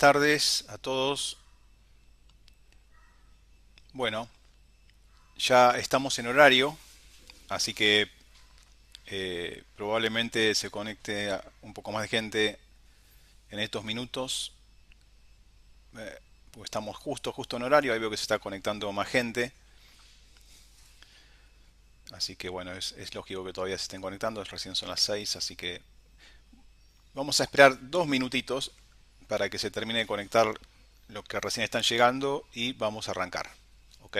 tardes a todos. Bueno, ya estamos en horario, así que probablemente se conecte un poco más de gente en estos minutos. Porque estamos justo en horario, ahí veo que se está conectando más gente. Así que bueno, es lógico que todavía se estén conectando, recién son las 6, así que vamos a esperar 2 minutitos para que se termine de conectar los que recién están llegando y vamos a arrancar. ¿Ok?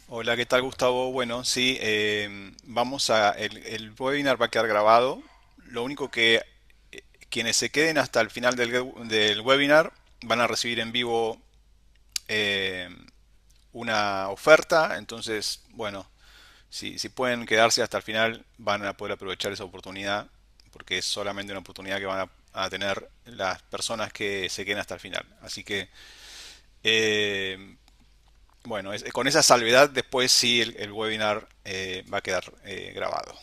Hola, ¿qué tal, Gustavo? Bueno, sí, el webinar va a quedar grabado. Lo único que quienes se queden hasta el final del webinar van a recibir en vivo eh, una oferta. Entonces, bueno, si pueden quedarse hasta el final van a poder aprovechar esa oportunidad porque es solamente una oportunidad que a tener las personas que se queden hasta el final. Así que eh, bueno, con esa salvedad, después sí el webinar va a quedar grabado.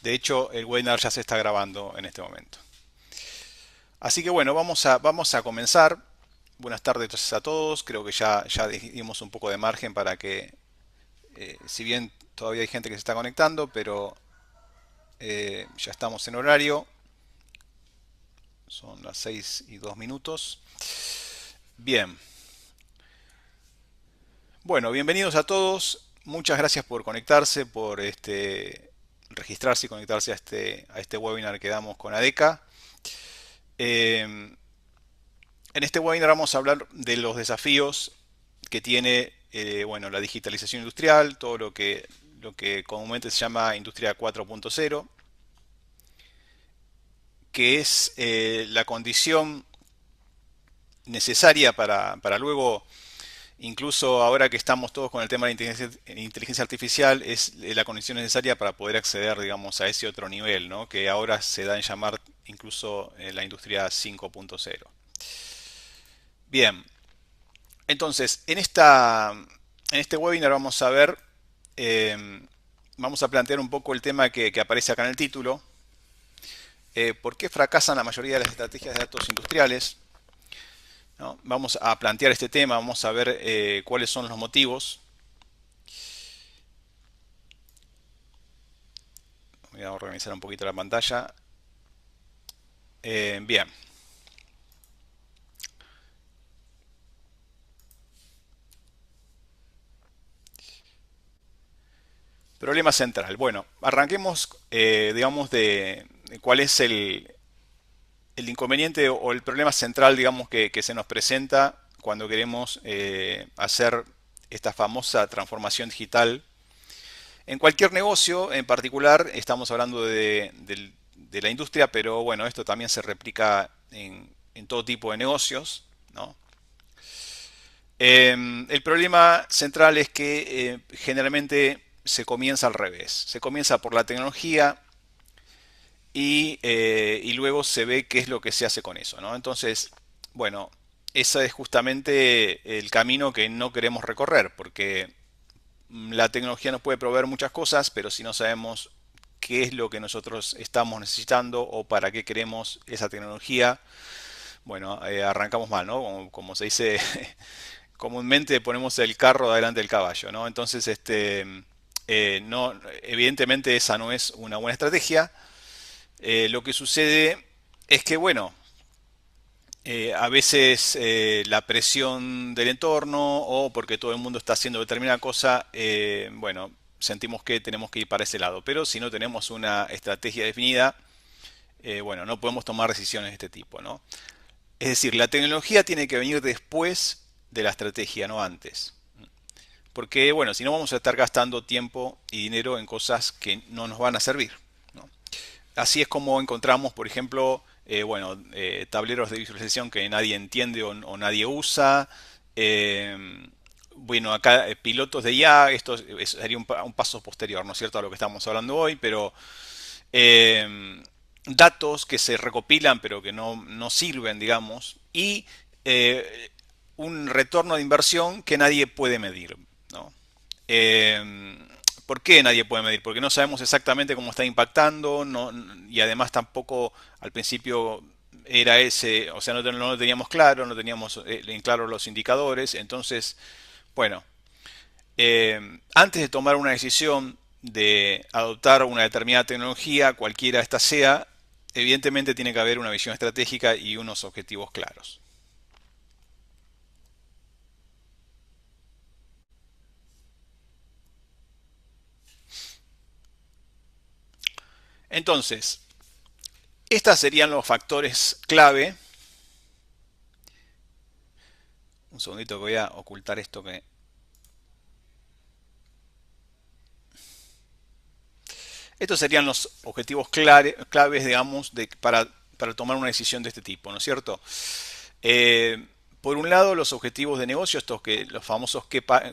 De hecho, el webinar ya se está grabando en este momento. Así que bueno, vamos a comenzar. Buenas tardes entonces a todos. Creo que ya dimos un poco de margen para que, si bien todavía hay gente que se está conectando, pero ya estamos en horario. Son las 6:02. Bien, bueno, bienvenidos a todos. Muchas gracias por conectarse, por registrarse y conectarse a a este webinar que damos con ADECA. En este webinar vamos a hablar de los desafíos que tiene bueno, la digitalización industrial, todo lo que comúnmente se llama Industria 4.0, que es la condición necesaria para luego. Incluso ahora que estamos todos con el tema de la inteligencia artificial, es la condición necesaria para poder acceder, digamos, a ese otro nivel, ¿no? Que ahora se da en llamar incluso la industria 5.0. Bien, entonces, en este webinar vamos a ver, eh, vamos a plantear un poco el tema que aparece acá en el título, por qué fracasan la mayoría de las estrategias de datos industriales, ¿no? Vamos a plantear este tema, vamos a ver cuáles son los motivos. Voy a organizar un poquito la pantalla. Bien, problema central. Bueno, arranquemos, digamos, de cuál es el inconveniente o el problema central, digamos, que se nos presenta cuando queremos hacer esta famosa transformación digital. En cualquier negocio, en particular, estamos hablando de la industria, pero bueno, esto también se replica en todo tipo de negocios, ¿no? El problema central es que generalmente se comienza al revés. Se comienza por la tecnología y luego se ve qué es lo que se hace con eso, ¿no? Entonces, bueno, ese es justamente el camino que no queremos recorrer, porque la tecnología nos puede proveer muchas cosas, pero si no sabemos qué es lo que nosotros estamos necesitando o para qué queremos esa tecnología, bueno, arrancamos mal, ¿no? Como se dice comúnmente, ponemos el carro delante del caballo, ¿no? Entonces, no, evidentemente esa no es una buena estrategia. Lo que sucede es que, bueno, A veces la presión del entorno o porque todo el mundo está haciendo determinada cosa, bueno, sentimos que tenemos que ir para ese lado. Pero si no tenemos una estrategia definida, bueno, no podemos tomar decisiones de este tipo, ¿no? Es decir, la tecnología tiene que venir después de la estrategia, no antes. Porque, bueno, si no vamos a estar gastando tiempo y dinero en cosas que no nos van a servir, ¿no? Así es como encontramos, por ejemplo, bueno, tableros de visualización que nadie entiende o nadie usa. Eh, bueno, acá pilotos de IA, esto sería un paso posterior, ¿no es cierto?, a lo que estamos hablando hoy, pero datos que se recopilan pero que no sirven, digamos, y eh, un retorno de inversión que nadie puede medir, ¿no? Eh, ¿Por qué nadie puede medir? Porque no sabemos exactamente cómo está impactando y además tampoco al principio era ese, o sea, no lo teníamos claro, no teníamos en claro los indicadores, entonces, bueno, antes de tomar una decisión de adoptar una determinada tecnología, cualquiera esta sea, evidentemente tiene que haber una visión estratégica y unos objetivos claros. Entonces, estos serían los factores clave. Un segundito que voy a ocultar esto que... Estos serían los objetivos claves, digamos, para tomar una decisión de este tipo, ¿no es cierto? Eh, por un lado, los objetivos de negocio, estos que los famosos KPI,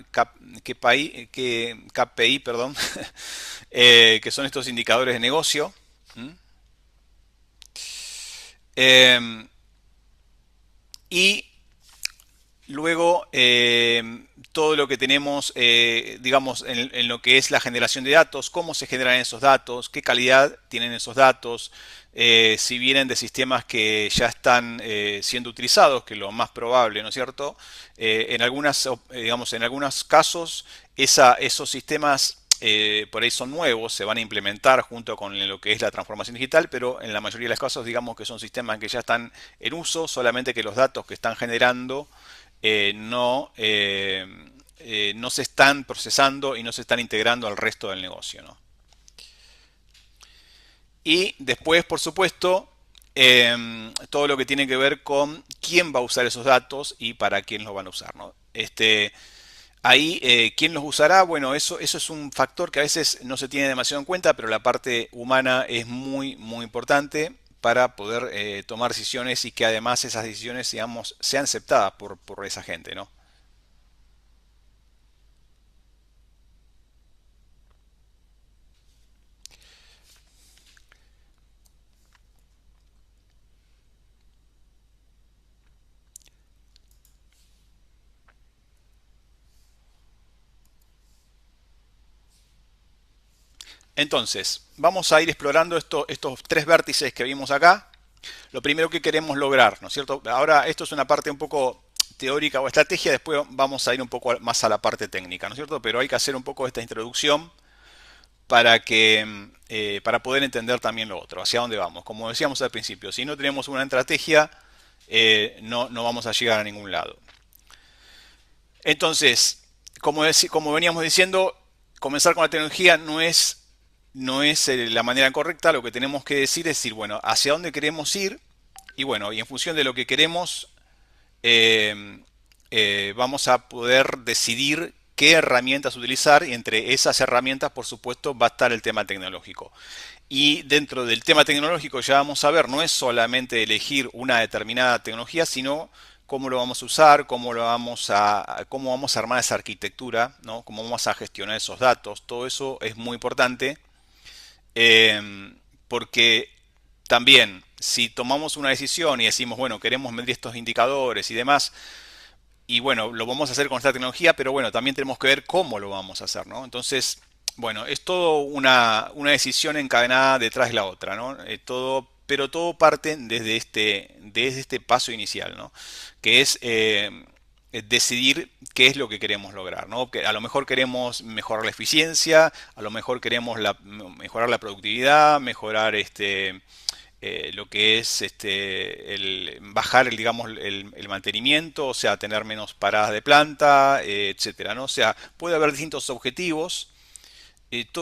perdón, que son estos indicadores de negocio. ¿Mm? Eh, y luego, todo lo que tenemos, digamos, en lo que es la generación de datos, cómo se generan esos datos, qué calidad tienen esos datos, si vienen de sistemas que ya están siendo utilizados, que es lo más probable, ¿no es cierto? Digamos, en algunos casos, esos sistemas por ahí son nuevos, se van a implementar junto con lo que es la transformación digital, pero en la mayoría de los casos digamos que son sistemas que ya están en uso, solamente que los datos que están generando no se están procesando y no se están integrando al resto del negocio, ¿no? Y después, por supuesto, todo lo que tiene que ver con quién va a usar esos datos y para quién los van a usar, ¿no? Ahí, ¿quién los usará? Bueno, eso es un factor que a veces no se tiene demasiado en cuenta, pero la parte humana es muy, muy importante para poder tomar decisiones y que además esas decisiones, digamos, sean aceptadas por esa gente, ¿no? Entonces, vamos a ir explorando estos tres vértices que vimos acá. Lo primero que queremos lograr, ¿no es cierto? Ahora, esto es una parte un poco teórica o estrategia, después vamos a ir un poco más a la parte técnica, ¿no es cierto? Pero hay que hacer un poco esta introducción para poder entender también lo otro, hacia dónde vamos. Como decíamos al principio, si no tenemos una estrategia, no vamos a llegar a ningún lado. Entonces, como veníamos diciendo, comenzar con la tecnología no es la manera correcta. Lo que tenemos que decir, bueno, hacia dónde queremos ir y bueno, y en función de lo que queremos, eh, vamos a poder decidir qué herramientas utilizar y entre esas herramientas, por supuesto, va a estar el tema tecnológico. Y dentro del tema tecnológico ya vamos a ver, no es solamente elegir una determinada tecnología, sino cómo lo vamos a usar, cómo vamos a armar esa arquitectura, ¿no? Cómo vamos a gestionar esos datos. Todo eso es muy importante porque también si tomamos una decisión y decimos, bueno, queremos medir estos indicadores y demás, y bueno, lo vamos a hacer con esta tecnología, pero bueno, también tenemos que ver cómo lo vamos a hacer, ¿no? Entonces, bueno, es todo una decisión encadenada detrás de la otra, ¿no? Pero todo parte desde este paso inicial, ¿no? Que es decidir qué es lo que queremos lograr, ¿no? Que a lo mejor queremos mejorar la eficiencia, a lo mejor queremos mejorar la productividad, mejorar lo que es bajar digamos, el mantenimiento, o sea, tener menos paradas de planta, etcétera, ¿no? O sea, puede haber distintos objetivos,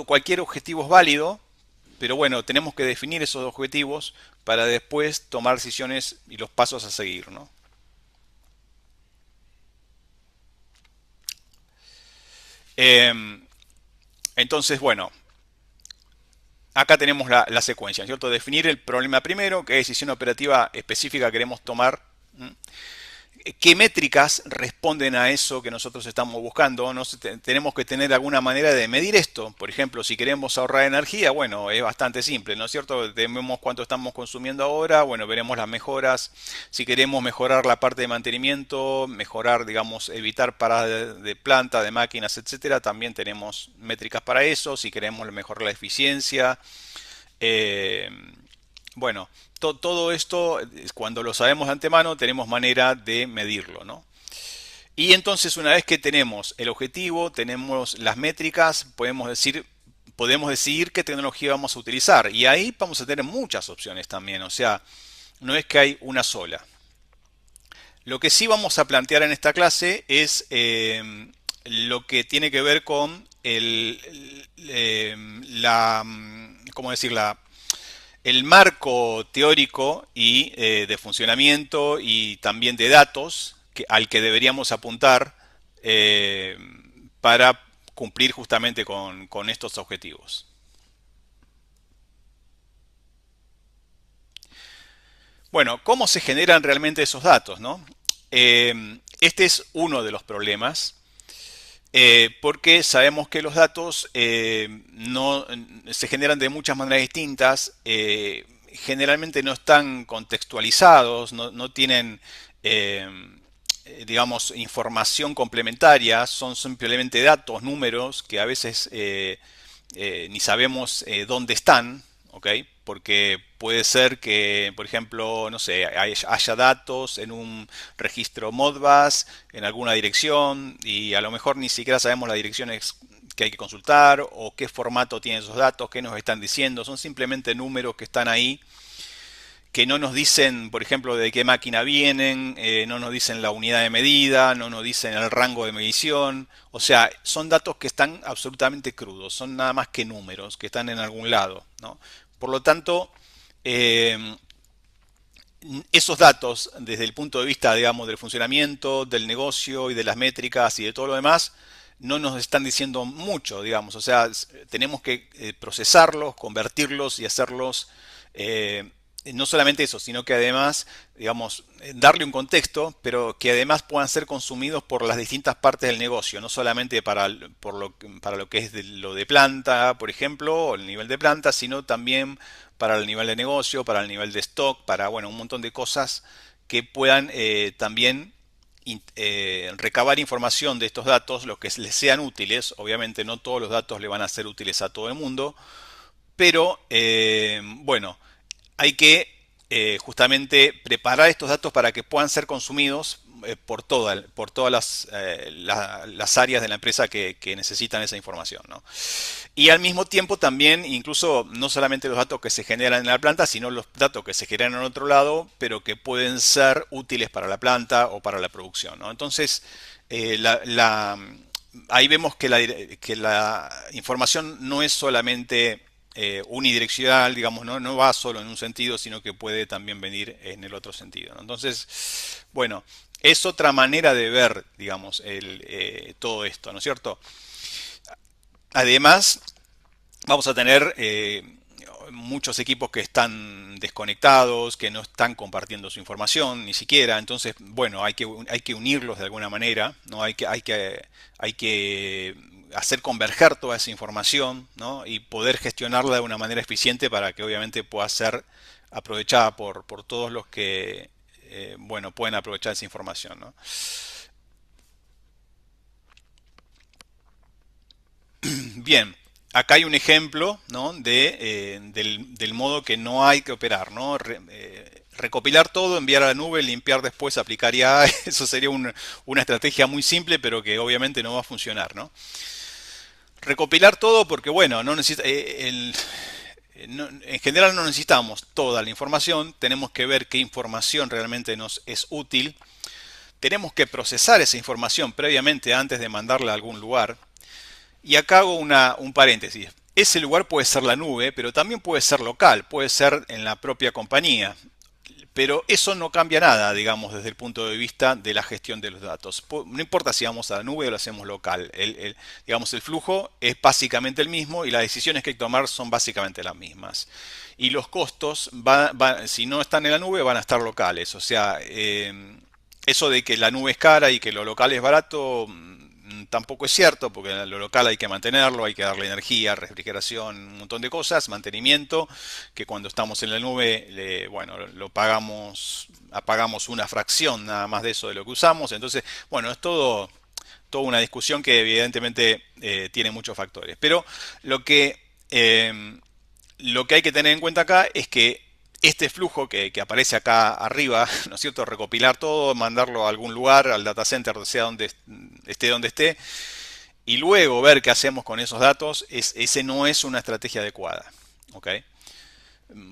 cualquier objetivo es válido, pero bueno, tenemos que definir esos objetivos para después tomar decisiones y los pasos a seguir, ¿no? Eh, entonces, bueno, acá tenemos la secuencia, ¿cierto? Definir el problema primero, qué decisión operativa específica queremos tomar. ¿M? ¿Qué métricas responden a eso que nosotros estamos buscando? Tenemos que tener alguna manera de medir esto. Por ejemplo, si queremos ahorrar energía, bueno, es bastante simple, ¿no es cierto? Vemos cuánto estamos consumiendo ahora, bueno, veremos las mejoras. Si queremos mejorar la parte de mantenimiento, mejorar, digamos, evitar paradas de planta, de máquinas, etcétera, también tenemos métricas para eso. Si queremos mejorar la eficiencia, eh, bueno, todo esto, cuando lo sabemos de antemano, tenemos manera de medirlo, ¿no? Y entonces, una vez que tenemos el objetivo, tenemos las métricas, podemos decidir qué tecnología vamos a utilizar. Y ahí vamos a tener muchas opciones también, o sea, no es que hay una sola. Lo que sí vamos a plantear en esta clase es lo que tiene que ver con ¿cómo decirla? El marco teórico y de funcionamiento y también de datos al que deberíamos apuntar eh, para cumplir justamente con estos objetivos. Bueno, ¿cómo se generan realmente esos datos, no? Este es uno de los problemas, porque sabemos que los datos no, se generan de muchas maneras distintas, generalmente no están contextualizados, no tienen, eh, digamos, información complementaria, son simplemente datos, números que a veces ni sabemos dónde están, ¿ok? Porque puede ser que, por ejemplo, no sé, haya datos en un registro Modbus, en alguna dirección, y a lo mejor ni siquiera sabemos la dirección que hay que consultar, o qué formato tienen esos datos, qué nos están diciendo. Son simplemente números que están ahí, que no nos dicen, por ejemplo, de qué máquina vienen, no nos dicen la unidad de medida, no nos dicen el rango de medición. O sea, son datos que están absolutamente crudos, son nada más que números que están en algún lado, ¿no? Por lo tanto, eh, esos datos, desde el punto de vista, digamos, del funcionamiento, del negocio y de las métricas y de todo lo demás, no nos están diciendo mucho, digamos. O sea, tenemos que procesarlos, convertirlos y hacerlos, eh, no solamente eso, sino que además, digamos, darle un contexto, pero que además puedan ser consumidos por las distintas partes del negocio, no solamente para lo que es lo de planta, por ejemplo, o el nivel de planta, sino también para el nivel de negocio, para el nivel de stock, para, bueno, un montón de cosas que puedan también recabar información de estos datos, los que les sean útiles. Obviamente no todos los datos le van a ser útiles a todo el mundo, pero bueno, hay que justamente preparar estos datos para que puedan ser consumidos por todas las áreas de la empresa que necesitan esa información, ¿no? Y al mismo tiempo también, incluso no solamente los datos que se generan en la planta, sino los datos que se generan en otro lado, pero que pueden ser útiles para la planta o para la producción, ¿no? Entonces, eh, la, la- ahí vemos que la información no es solamente unidireccional, digamos, no va solo en un sentido, sino que puede también venir en el otro sentido, ¿no? Entonces, bueno, es otra manera de ver, digamos, todo esto, ¿no es cierto? Además, vamos a tener muchos equipos que están desconectados, que no están compartiendo su información ni siquiera. Entonces, bueno, hay que unirlos de alguna manera, ¿no? Hay que hacer converger toda esa información, ¿no? Y poder gestionarla de una manera eficiente para que obviamente pueda ser aprovechada por todos los que, bueno, pueden aprovechar esa información, ¿no? Bien, acá hay un ejemplo, ¿no? Del modo que no hay que operar, ¿no? Recopilar todo, enviar a la nube, limpiar después, aplicar IA. Eso sería una estrategia muy simple, pero que obviamente no va a funcionar, ¿no? Recopilar todo porque, bueno, no necesita, en general no necesitamos toda la información, tenemos que ver qué información realmente nos es útil, tenemos que procesar esa información previamente antes de mandarla a algún lugar. Y acá hago un paréntesis. Ese lugar puede ser la nube, pero también puede ser local, puede ser en la propia compañía. Pero eso no cambia nada, digamos, desde el punto de vista de la gestión de los datos. No importa si vamos a la nube o lo hacemos local. Digamos, el flujo es básicamente el mismo y las decisiones que hay que tomar son básicamente las mismas. Y los costos, si no están en la nube, van a estar locales. O sea, eso de que la nube es cara y que lo local es barato, tampoco es cierto, porque lo local hay que mantenerlo, hay que darle energía, refrigeración, un montón de cosas, mantenimiento, que cuando estamos en la nube, bueno, lo pagamos, apagamos una fracción nada más de eso de lo que usamos. Entonces, bueno, es toda una discusión que evidentemente tiene muchos factores. Pero lo que, eh, lo que hay que tener en cuenta acá es que este flujo que aparece acá arriba, ¿no es cierto? Recopilar todo, mandarlo a algún lugar, al data center, sea donde esté, y luego ver qué hacemos con esos datos, ese no es una estrategia adecuada. ¿Ok?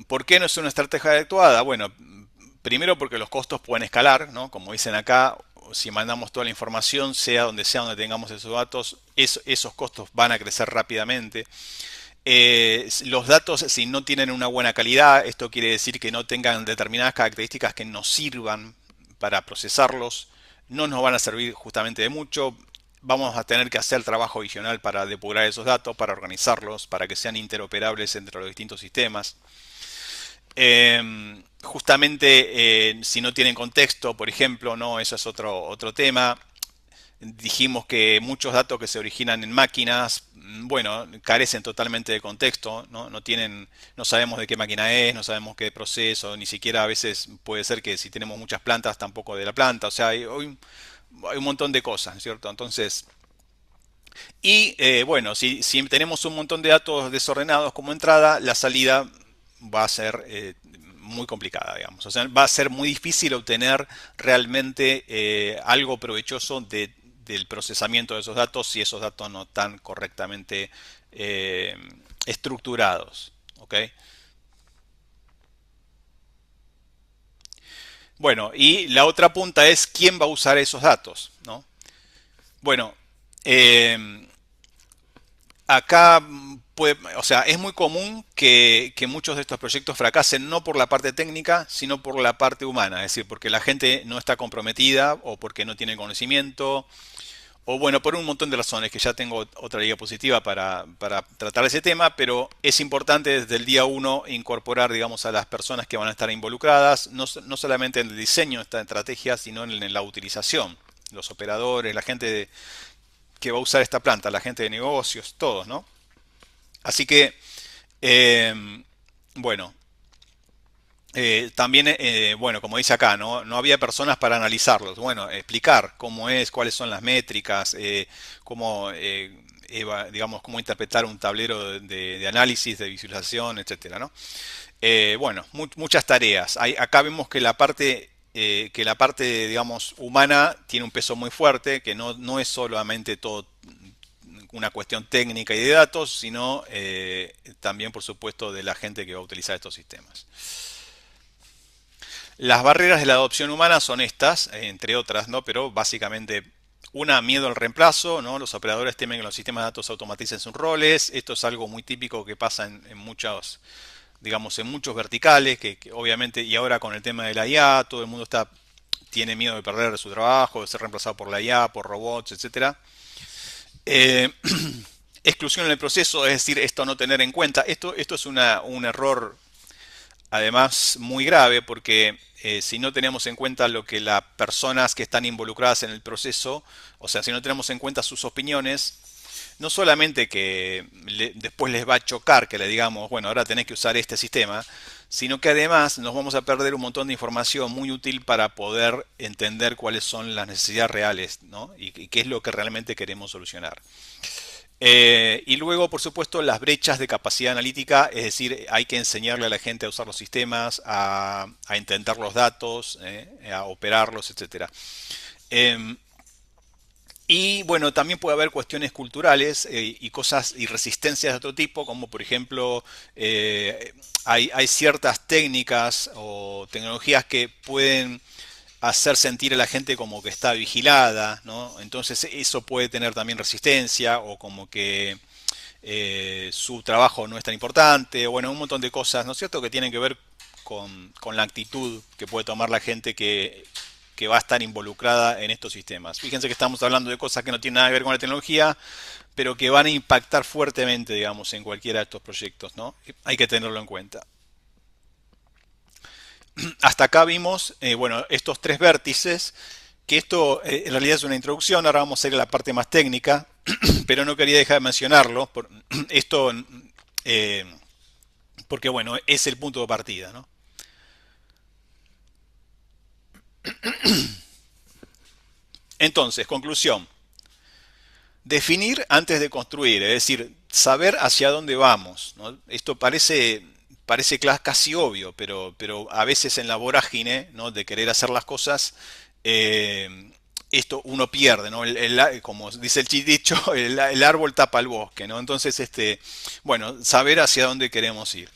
¿Por qué no es una estrategia adecuada? Bueno, primero porque los costos pueden escalar, ¿no? Como dicen acá, si mandamos toda la información, sea donde tengamos esos datos, esos costos van a crecer rápidamente. Los datos, si no tienen una buena calidad, esto quiere decir que no tengan determinadas características que nos sirvan para procesarlos, no nos van a servir justamente de mucho. Vamos a tener que hacer trabajo adicional para depurar esos datos, para organizarlos, para que sean interoperables entre los distintos sistemas. Justamente si no tienen contexto, por ejemplo, no, eso es otro tema. Dijimos que muchos datos que se originan en máquinas, bueno, carecen totalmente de contexto, ¿no? No sabemos de qué máquina es, no sabemos qué proceso, ni siquiera a veces puede ser que si tenemos muchas plantas, tampoco de la planta, o sea, hay un montón de cosas, ¿cierto? Entonces, bueno, si tenemos un montón de datos desordenados como entrada, la salida va a ser muy complicada, digamos. O sea, va a ser muy difícil obtener realmente algo provechoso del procesamiento de esos datos si esos datos no están correctamente eh, estructurados. ¿Ok? Bueno, y la otra punta es quién va a usar esos datos, ¿no? Bueno, eh, acá o sea, es muy común que muchos de estos proyectos fracasen no por la parte técnica, sino por la parte humana, es decir, porque la gente no está comprometida o porque no tiene conocimiento, o bueno, por un montón de razones, que ya tengo otra diapositiva para tratar ese tema, pero es importante desde el día uno incorporar, digamos, a las personas que van a estar involucradas, no solamente en el diseño de esta estrategia, sino en la utilización, los operadores, la gente que va a usar esta planta, la gente de negocios, todos, ¿no? Así que, eh, bueno, también, bueno, como dice acá, no había personas para analizarlos. Bueno, explicar cómo es, cuáles son las métricas, cómo, digamos, cómo interpretar un tablero de análisis, de visualización, etcétera, ¿no? Bueno, muchas tareas. Acá vemos que la parte, digamos, humana tiene un peso muy fuerte, que no es solamente todo una cuestión técnica y de datos, sino también, por supuesto, de la gente que va a utilizar estos sistemas. Las barreras de la adopción humana son estas, entre otras, ¿no? Pero básicamente una, miedo al reemplazo, ¿no? Los operadores temen que los sistemas de datos automaticen sus roles. Esto es algo muy típico que pasa en muchos, digamos, en muchos verticales, que obviamente, y ahora con el tema de la IA, todo el mundo tiene miedo de perder su trabajo, de ser reemplazado por la IA, por robots, etcétera. Eh, exclusión en el proceso, es decir, esto no tener en cuenta. Esto es un error además muy grave porque si no tenemos en cuenta lo que las personas que están involucradas en el proceso, o sea, si no tenemos en cuenta sus opiniones, no solamente que después les va a chocar que le digamos, bueno, ahora tenés que usar este sistema, sino que además nos vamos a perder un montón de información muy útil para poder entender cuáles son las necesidades reales, ¿no? Y qué es lo que realmente queremos solucionar. Y luego, por supuesto, las brechas de capacidad analítica, es decir, hay que enseñarle a la gente a usar los sistemas, a intentar los datos, a operarlos, etcétera. Eh, Y bueno, también puede haber cuestiones culturales y cosas y resistencias de otro tipo, como por ejemplo, hay ciertas técnicas o tecnologías que pueden hacer sentir a la gente como que está vigilada, ¿no? Entonces eso puede tener también resistencia o como que su trabajo no es tan importante, o bueno, un montón de cosas, ¿no es cierto?, que tienen que ver con la actitud que puede tomar la gente que va a estar involucrada en estos sistemas. Fíjense que estamos hablando de cosas que no tienen nada que ver con la tecnología, pero que van a impactar fuertemente, digamos, en cualquiera de estos proyectos, ¿no? Hay que tenerlo en cuenta. Hasta acá vimos, bueno, estos tres vértices, que esto en realidad es una introducción, ahora vamos a ir a la parte más técnica, pero no quería dejar de mencionarlo, esto, eh, porque bueno, es el punto de partida, ¿no? Entonces, conclusión, definir antes de construir, es decir, saber hacia dónde vamos, ¿no? Esto parece casi obvio, pero a veces en la vorágine, ¿no?, de querer hacer las cosas, esto uno pierde, ¿no? Como dice el dicho, el árbol tapa el bosque, ¿no? Entonces, bueno, saber hacia dónde queremos ir.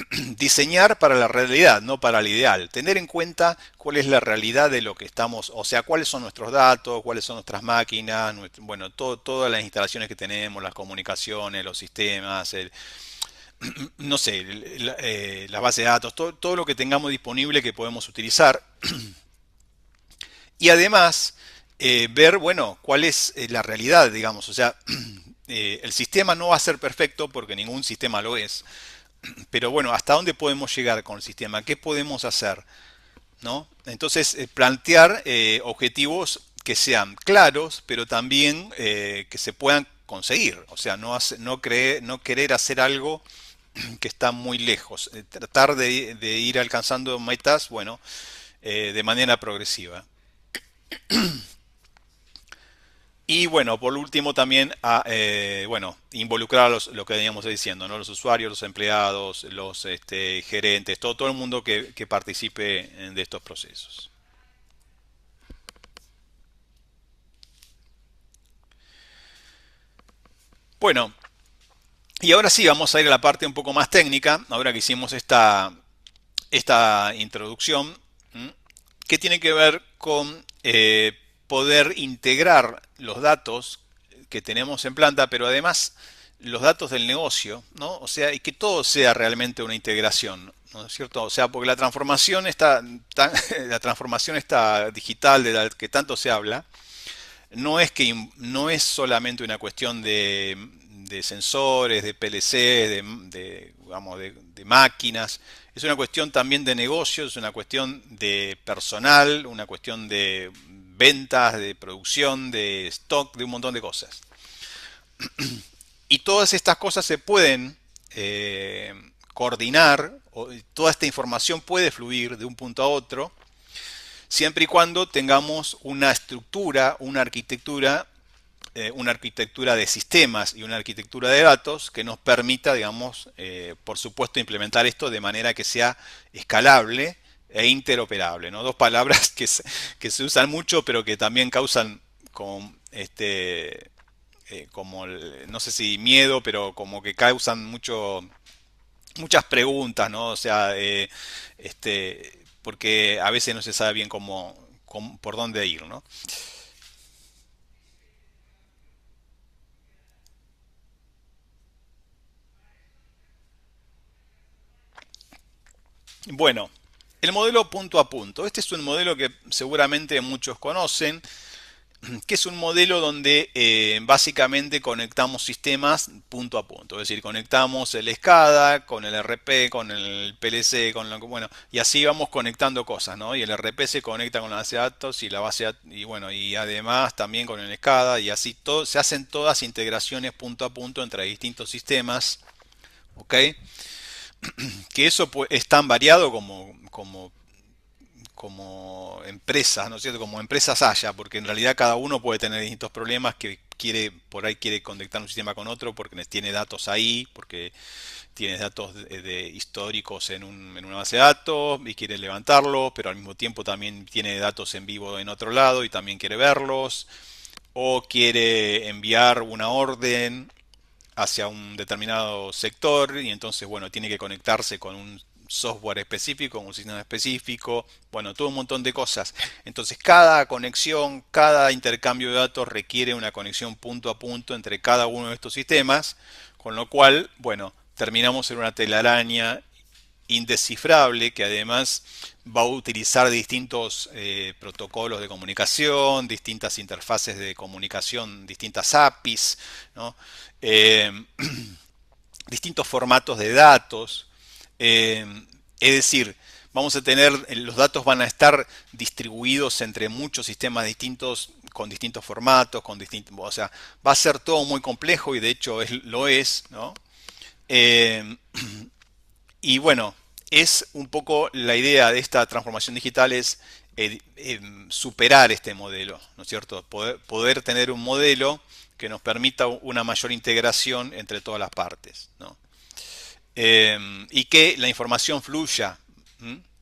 Diseñar para la realidad, no para el ideal. Tener en cuenta cuál es la realidad de lo que estamos, o sea, cuáles son nuestros datos, cuáles son nuestras máquinas, bueno, todas las instalaciones que tenemos, las comunicaciones, los sistemas, no sé, la base de datos, todo lo que tengamos disponible que podemos utilizar. Y además, ver, bueno, cuál es la realidad, digamos, o sea, el sistema no va a ser perfecto porque ningún sistema lo es, pero bueno, ¿hasta dónde podemos llegar con el sistema? ¿Qué podemos hacer? ¿No? Entonces, plantear objetivos que sean claros, pero también que se puedan conseguir. O sea, no querer hacer algo que está muy lejos. Tratar de ir alcanzando metas, bueno, de manera progresiva. Y bueno, por último también bueno, involucrar a lo que veníamos diciendo, ¿no? Los usuarios, los empleados, los gerentes, todo el mundo que participe de estos procesos. Bueno, y ahora sí, vamos a ir a la parte un poco más técnica, ahora que hicimos esta introducción, ¿m? Que tiene que ver con poder integrar los datos que tenemos en planta, pero además los datos del negocio, ¿no? O sea, y que todo sea realmente una integración, ¿no es cierto? O sea, porque la transformación está digital de la que tanto se habla, no es solamente una cuestión de sensores, de PLC, digamos, de máquinas, es una cuestión también de negocios, es una cuestión de personal, una cuestión de ventas, de producción, de stock, de un montón de cosas. Y todas estas cosas se pueden coordinar, toda esta información puede fluir de un punto a otro, siempre y cuando tengamos una estructura, una arquitectura de sistemas y una arquitectura de datos que nos permita, digamos, por supuesto, implementar esto de manera que sea escalable e interoperable, ¿no? Dos palabras que se usan mucho, pero que también causan con como no sé si miedo, pero como que causan muchas preguntas, ¿no? O sea, porque a veces no se sabe bien por dónde ir, ¿no? Bueno, el modelo punto a punto. Este es un modelo que seguramente muchos conocen, que es un modelo donde básicamente conectamos sistemas punto a punto. Es decir, conectamos el SCADA con el RP, con el PLC, bueno, y así vamos conectando cosas, ¿no? Y el RP se conecta con la base de datos y la y bueno, y además también con el SCADA y así todo, se hacen todas integraciones punto a punto entre distintos sistemas, ¿ok? Que eso es tan variado como empresas, ¿no es cierto? Como empresas haya, porque en realidad cada uno puede tener distintos problemas que por ahí quiere conectar un sistema con otro porque tiene datos ahí, porque tiene datos históricos en una base de datos y quiere levantarlos, pero al mismo tiempo también tiene datos en vivo en otro lado y también quiere verlos. o quiere enviar una orden hacia un determinado sector y entonces, bueno, tiene que conectarse con un software específico, un sistema específico, bueno, todo un montón de cosas. Entonces, cada conexión, cada intercambio de datos requiere una conexión punto a punto entre cada uno de estos sistemas, con lo cual, bueno, terminamos en una telaraña indescifrable que además va a utilizar distintos protocolos de comunicación, distintas interfaces de comunicación, distintas APIs, ¿no? Eh, distintos formatos de datos. Eh, es decir, vamos a tener, los datos van a estar distribuidos entre muchos sistemas distintos, con distintos formatos, con distintos, o sea, va a ser todo muy complejo y de hecho lo es, ¿no? Eh, y bueno, es un poco la idea de esta transformación digital es superar este modelo, ¿no es cierto? Poder tener un modelo que nos permita una mayor integración entre todas las partes, ¿no? Y que la información fluya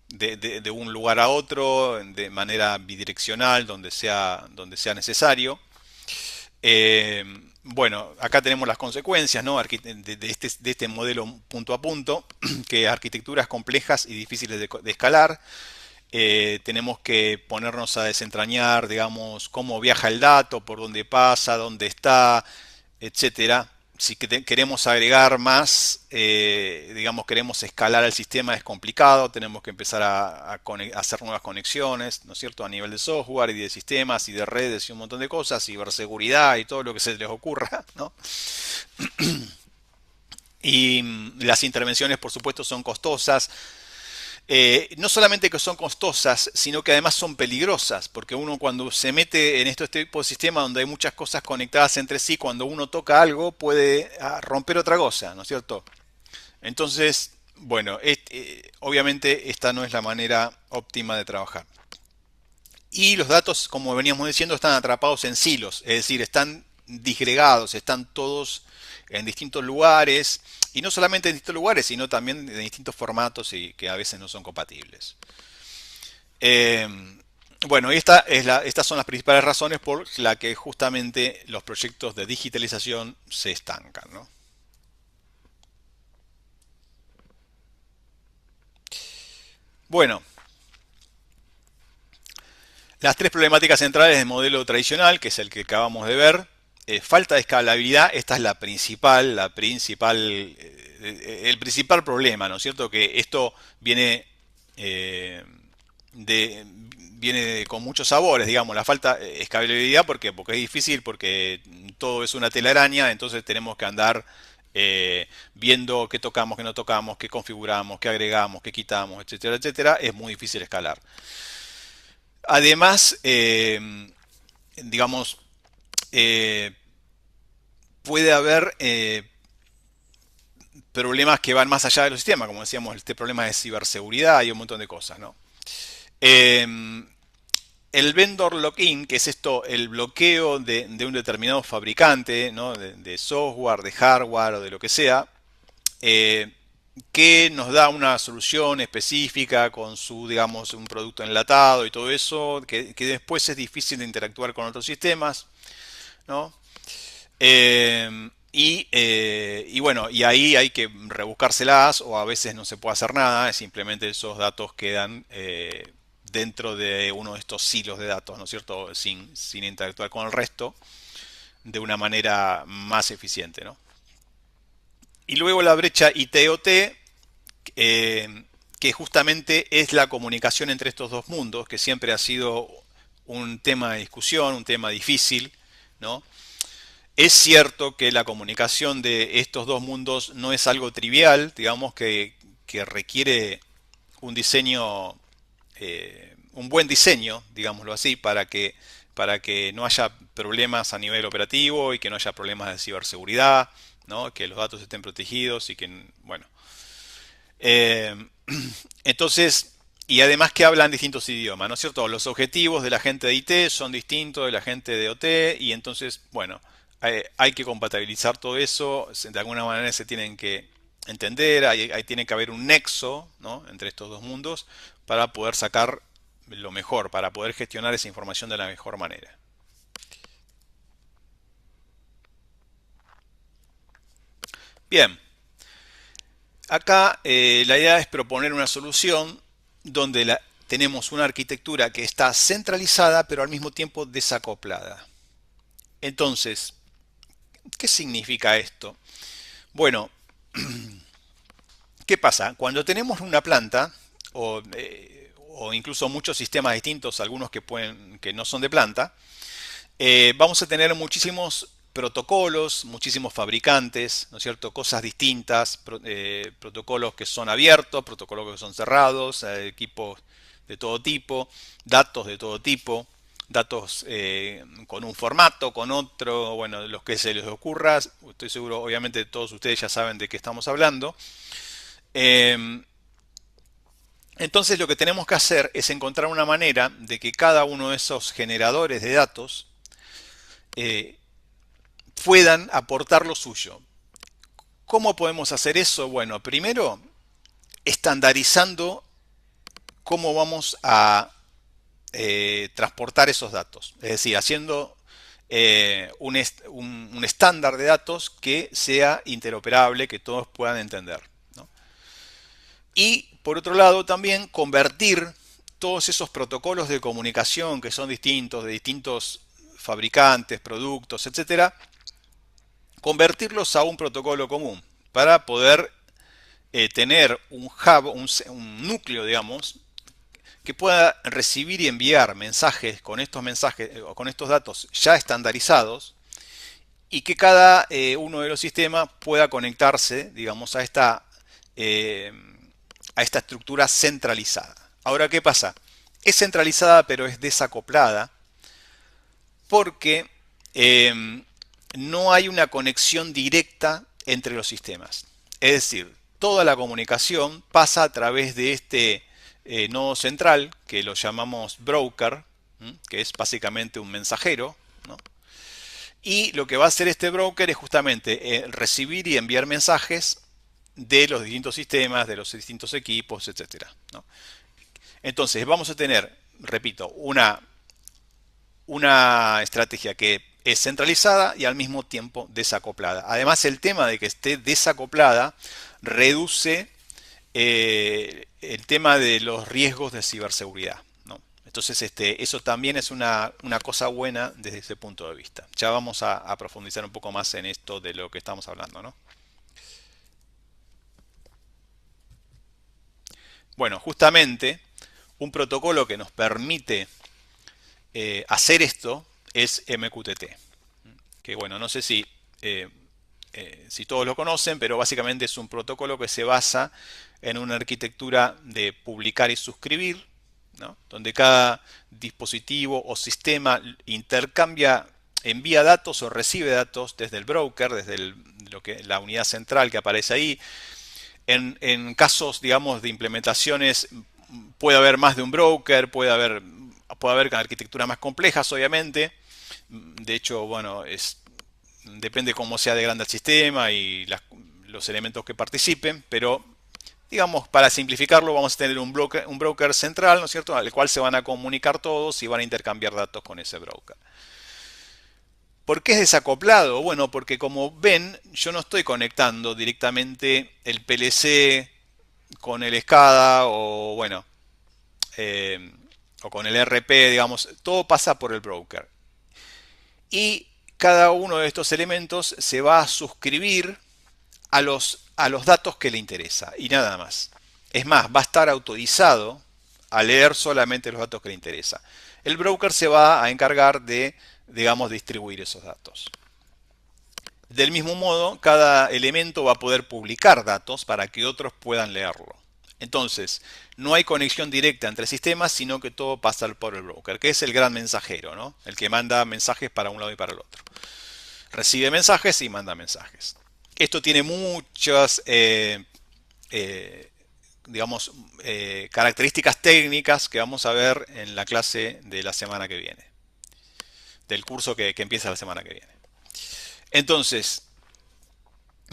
de un lugar a otro de manera bidireccional, donde sea necesario. Eh, bueno, acá tenemos las consecuencias, ¿no? De este modelo punto a punto, que arquitecturas complejas y difíciles de escalar. Tenemos que ponernos a desentrañar, digamos, cómo viaja el dato, por dónde pasa, dónde está, etcétera. Si queremos agregar más, digamos, queremos escalar el sistema, es complicado, tenemos que empezar a hacer nuevas conexiones, ¿no es cierto?, a nivel de software y de sistemas y de redes y un montón de cosas, ciberseguridad y todo lo que se les ocurra, ¿no? Y las intervenciones, por supuesto, son costosas. No solamente que son costosas, sino que además son peligrosas, porque uno cuando se mete en estos tipos de sistemas donde hay muchas cosas conectadas entre sí, cuando uno toca algo puede romper otra cosa, ¿no es cierto? Entonces, bueno, obviamente esta no es la manera óptima de trabajar. Y los datos, como veníamos diciendo, están atrapados en silos, es decir, están disgregados, están todos en distintos lugares, y no solamente en distintos lugares, sino también en distintos formatos y que a veces no son compatibles. Eh, bueno, estas son las principales razones por las que justamente los proyectos de digitalización se estancan, ¿no? Bueno, las tres problemáticas centrales del modelo tradicional, que es el que acabamos de ver, falta de escalabilidad, esta es el principal problema, ¿no es cierto? Que esto viene eh, con muchos sabores, digamos, la falta de escalabilidad, porque es difícil, porque todo es una telaraña, entonces tenemos que andar viendo qué tocamos, qué no tocamos, qué configuramos, qué agregamos, qué quitamos, etcétera, etcétera, es muy difícil escalar. Además, digamos, eh, puede haber problemas que van más allá de los sistemas, como decíamos, este problema de ciberseguridad y un montón de cosas, ¿no? Eh, el vendor lock-in, que es esto, el bloqueo de un determinado fabricante, ¿no? De software, de hardware o de lo que sea, eh, que nos da una solución específica con su, digamos, un producto enlatado y todo eso, que después es difícil de interactuar con otros sistemas, ¿no? Y bueno, y ahí hay que rebuscárselas o a veces no se puede hacer nada, simplemente esos datos quedan dentro de uno de estos silos de datos, ¿no es cierto? Sin interactuar con el resto de una manera más eficiente, ¿no? Y luego la brecha IT-OT, que justamente es la comunicación entre estos dos mundos, que siempre ha sido un tema de discusión, un tema difícil, ¿no? Es cierto que la comunicación de estos dos mundos no es algo trivial, digamos que requiere un diseño, un buen diseño, digámoslo así, para que no haya problemas a nivel operativo y que no haya problemas de ciberseguridad, ¿no? Que los datos estén protegidos y que, bueno. Eh, entonces, y además que hablan distintos idiomas, ¿no es cierto? Los objetivos de la gente de IT son distintos de la gente de OT y entonces, bueno, hay que compatibilizar todo eso, de alguna manera se tienen que entender, ahí tiene que haber un nexo, ¿no?, entre estos dos mundos para poder sacar lo mejor, para poder gestionar esa información de la mejor manera. Bien, acá la idea es proponer una solución donde tenemos una arquitectura que está centralizada pero al mismo tiempo desacoplada. Entonces, ¿qué significa esto? Bueno, ¿qué pasa? Cuando tenemos una planta o incluso muchos sistemas distintos, algunos que no son de planta, vamos a tener muchísimos protocolos, muchísimos fabricantes, ¿no es cierto? Cosas distintas, protocolos que son abiertos, protocolos que son cerrados, equipos de todo tipo, datos de todo tipo, datos con un formato, con otro, bueno, los que se les ocurra. Estoy seguro, obviamente todos ustedes ya saben de qué estamos hablando. Eh, entonces lo que tenemos que hacer es encontrar una manera de que cada uno de esos generadores de datos eh, puedan aportar lo suyo. ¿Cómo podemos hacer eso? Bueno, primero, estandarizando cómo vamos a transportar esos datos. Es decir, haciendo un estándar de datos que sea interoperable, que todos puedan entender, ¿no? Y por otro lado, también convertir todos esos protocolos de comunicación que son distintos, de distintos fabricantes, productos, etcétera, convertirlos a un protocolo común para poder tener un hub, un núcleo, digamos, que pueda recibir y enviar mensajes o con estos datos ya estandarizados y que cada uno de los sistemas pueda conectarse, digamos, eh, a esta estructura centralizada. Ahora, ¿qué pasa? Es centralizada pero es desacoplada porque no hay una conexión directa entre los sistemas. Es decir, toda la comunicación pasa a través de este nodo central, que lo llamamos broker, que es básicamente un mensajero, ¿no? Y lo que va a hacer este broker es justamente recibir y enviar mensajes de los distintos sistemas, de los distintos equipos, etcétera, ¿no? Entonces vamos a tener, repito, una estrategia que es centralizada y al mismo tiempo desacoplada. Además, el tema de que esté desacoplada reduce el tema de los riesgos de ciberseguridad, ¿no? Entonces, eso también es una cosa buena desde ese punto de vista. Ya vamos a profundizar un poco más en esto de lo que estamos hablando, ¿no? Bueno, justamente un protocolo que nos permite hacer esto es MQTT. Que bueno, no sé si todos lo conocen, pero básicamente es un protocolo que se basa en una arquitectura de publicar y suscribir, ¿no? Donde cada dispositivo o sistema envía datos o recibe datos desde el broker, la unidad central que aparece ahí. En casos, digamos, de implementaciones puede haber más de un broker, puede haber arquitecturas más complejas, obviamente. De hecho, bueno, depende cómo sea de grande el sistema y los elementos que participen, pero digamos, para simplificarlo, vamos a tener un broker central, ¿no es cierto?, al cual se van a comunicar todos y van a intercambiar datos con ese broker. ¿Por qué es desacoplado? Bueno, porque como ven, yo no estoy conectando directamente el PLC con el SCADA o, bueno, eh, o con el RP, digamos, todo pasa por el broker. Y cada uno de estos elementos se va a suscribir a los datos que le interesa y nada más. Es más, va a estar autorizado a leer solamente los datos que le interesa. El broker se va a encargar de, digamos, distribuir esos datos. Del mismo modo, cada elemento va a poder publicar datos para que otros puedan leerlo. Entonces, no hay conexión directa entre sistemas, sino que todo pasa por el broker, que es el gran mensajero, ¿no? El que manda mensajes para un lado y para el otro. Recibe mensajes y manda mensajes. Esto tiene muchas, eh, digamos, características técnicas que vamos a ver en la clase de la semana que viene, del curso que empieza la semana que viene. Entonces,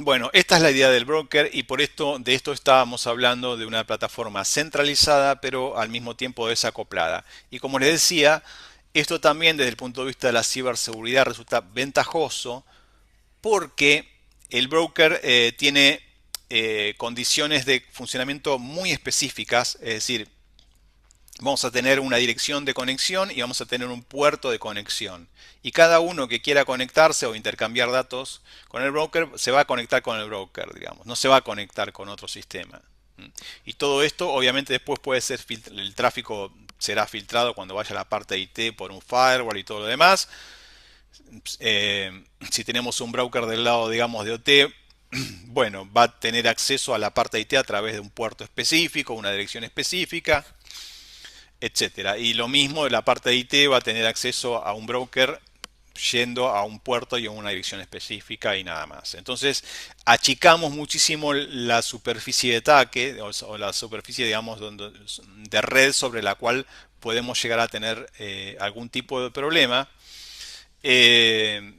bueno, esta es la idea del broker y de esto estábamos hablando de una plataforma centralizada pero al mismo tiempo desacoplada. Y como les decía, esto también desde el punto de vista de la ciberseguridad resulta ventajoso porque el broker tiene condiciones de funcionamiento muy específicas, es decir, vamos a tener una dirección de conexión y vamos a tener un puerto de conexión. Y cada uno que quiera conectarse o intercambiar datos con el broker se va a conectar con el broker, digamos, no se va a conectar con otro sistema. Y todo esto obviamente después puede ser, el tráfico será filtrado cuando vaya a la parte de IT por un firewall y todo lo demás. Si tenemos un broker del lado, digamos, de OT, bueno, va a tener acceso a la parte de IT a través de un puerto específico, una dirección específica, etcétera. Y lo mismo de la parte de IT va a tener acceso a un broker yendo a un puerto y a una dirección específica y nada más. Entonces, achicamos muchísimo la superficie de ataque o la superficie, digamos, de red sobre la cual podemos llegar a tener algún tipo de problema. Eh,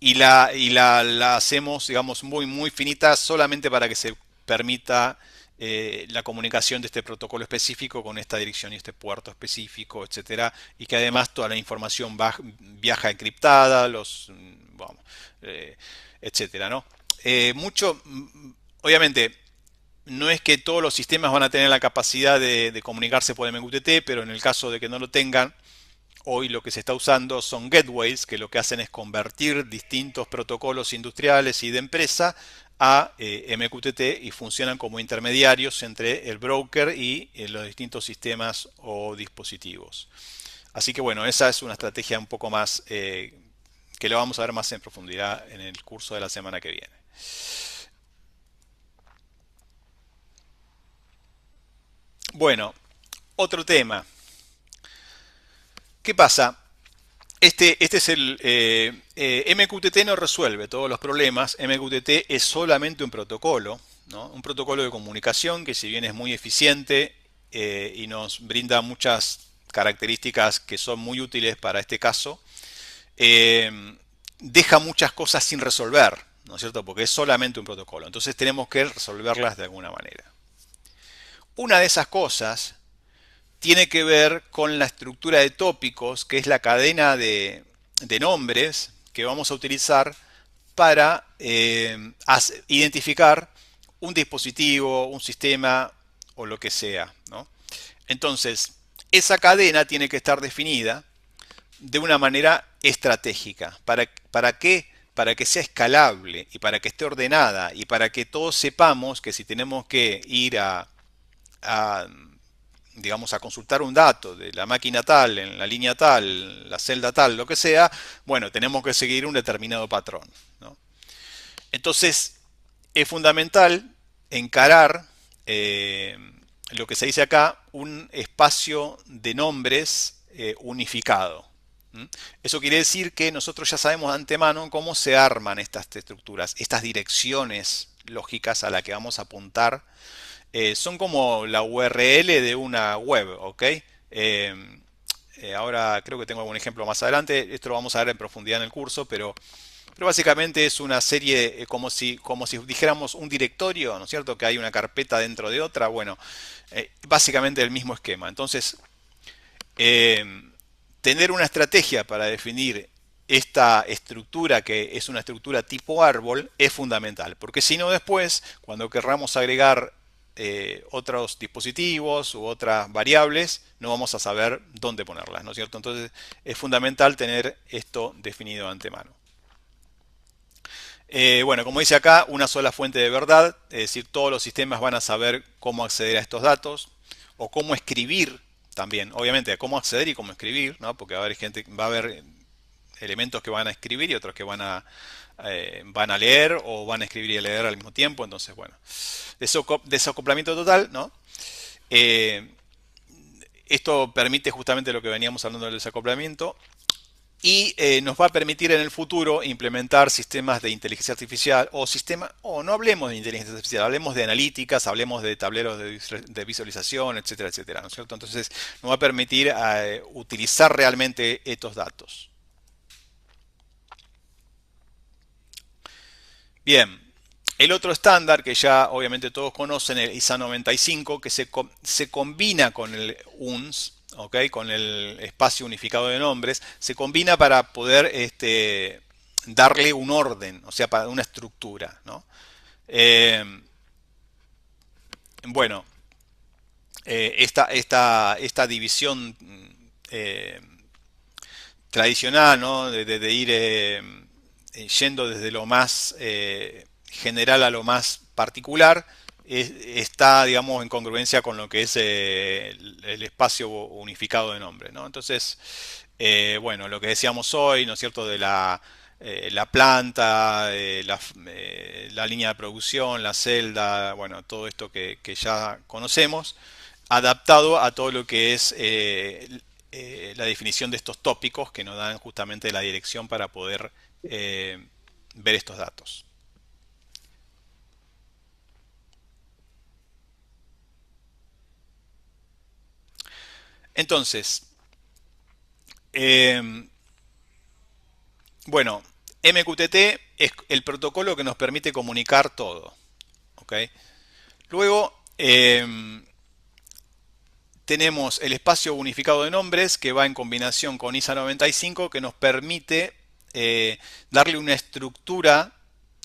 la hacemos, digamos, muy finita solamente para que se permita la comunicación de este protocolo específico con esta dirección y este puerto específico, etcétera, y que además toda la información viaja encriptada, vamos, etcétera, ¿no? Obviamente, no es que todos los sistemas van a tener la capacidad de comunicarse por MQTT, pero en el caso de que no lo tengan, hoy lo que se está usando son gateways, que lo que hacen es convertir distintos protocolos industriales y de empresa a MQTT y funcionan como intermediarios entre el broker y los distintos sistemas o dispositivos. Así que bueno, esa es una estrategia un poco más que lo vamos a ver más en profundidad en el curso de la semana que viene. Bueno, otro tema. ¿Qué pasa? Este es el MQTT no resuelve todos los problemas. MQTT es solamente un protocolo, ¿no? Un protocolo de comunicación que si bien es muy eficiente y nos brinda muchas características que son muy útiles para este caso, eh, deja muchas cosas sin resolver, ¿no es cierto? Porque es solamente un protocolo. Entonces tenemos que resolverlas de alguna manera. Una de esas cosas tiene que ver con la estructura de tópicos, que es la cadena de nombres que vamos a utilizar para identificar un dispositivo, un sistema o lo que sea, ¿no? Entonces, esa cadena tiene que estar definida de una manera estratégica. ¿Para qué? Para que sea escalable y para que esté ordenada y para que todos sepamos que si tenemos que ir a digamos, a consultar un dato de la máquina tal, en la línea tal, la celda tal, lo que sea, bueno, tenemos que seguir un determinado patrón, ¿no? Entonces, es fundamental encarar lo que se dice acá, un espacio de nombres unificado. Eso quiere decir que nosotros ya sabemos de antemano cómo se arman estas estructuras, estas direcciones lógicas a las que vamos a apuntar son como la URL de una web, ¿ok? Ahora creo que tengo algún ejemplo más adelante, esto lo vamos a ver en profundidad en el curso, pero básicamente es una serie como si dijéramos un directorio, ¿no es cierto? Que hay una carpeta dentro de otra, bueno, básicamente el mismo esquema. Entonces, eh, tener una estrategia para definir esta estructura, que es una estructura tipo árbol, es fundamental, porque si no después, cuando querramos agregar otros dispositivos u otras variables, no vamos a saber dónde ponerlas, ¿no es cierto? Entonces es fundamental tener esto definido de antemano. Bueno, como dice acá, una sola fuente de verdad, es decir, todos los sistemas van a saber cómo acceder a estos datos o cómo escribir también, obviamente, a cómo acceder y cómo escribir, ¿no? Porque va a haber elementos que van a escribir y otros que van a leer o van a escribir y a leer al mismo tiempo. Entonces, bueno, desacoplamiento total, ¿no? Eh, Esto permite justamente lo que veníamos hablando del desacoplamiento y nos va a permitir en el futuro implementar sistemas de inteligencia artificial o no hablemos de inteligencia artificial, hablemos de analíticas, hablemos de tableros de visualización, etcétera, etcétera, ¿no es cierto? Entonces nos va a permitir utilizar realmente estos datos. Bien, el otro estándar que ya obviamente todos conocen, el ISA 95, que se combina con el UNS, ¿ok? Con el espacio unificado de nombres, se combina para poder darle un orden, o sea, para una estructura, ¿no? Eh, bueno, esta división eh, tradicional, ¿no? De ir yendo desde lo más general a lo más particular, está, digamos, en congruencia con lo que es el espacio unificado de nombre, ¿no? Entonces, bueno, lo que decíamos hoy, ¿no es cierto?, de la planta, la línea de producción, la celda, bueno, todo esto que ya conocemos, adaptado a todo lo que es la definición de estos tópicos que nos dan justamente la dirección para poder ver estos datos. Entonces, eh, bueno, MQTT es el protocolo que nos permite comunicar todo. ¿Ok? Luego tenemos el espacio unificado de nombres que va en combinación con ISA 95 que nos permite darle una estructura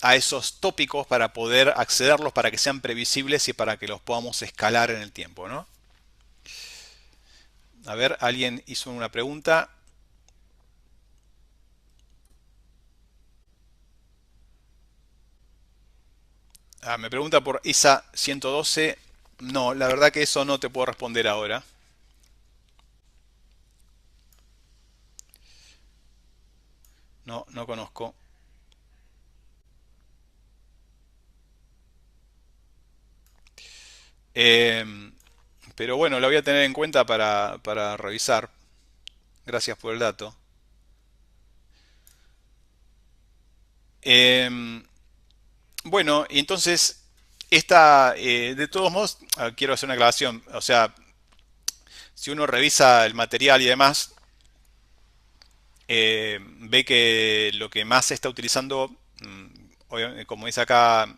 a esos tópicos para poder accederlos, para que sean previsibles y para que los podamos escalar en el tiempo, ¿no? A ver, alguien hizo una pregunta. Me pregunta por ISA 112. No, la verdad que eso no te puedo responder ahora. No, no conozco. Eh, pero bueno, lo voy a tener en cuenta para revisar. Gracias por el dato. Eh, bueno, y entonces, de todos modos, quiero hacer una aclaración. O sea, si uno revisa el material y demás, ve que lo que más se está utilizando, como dice acá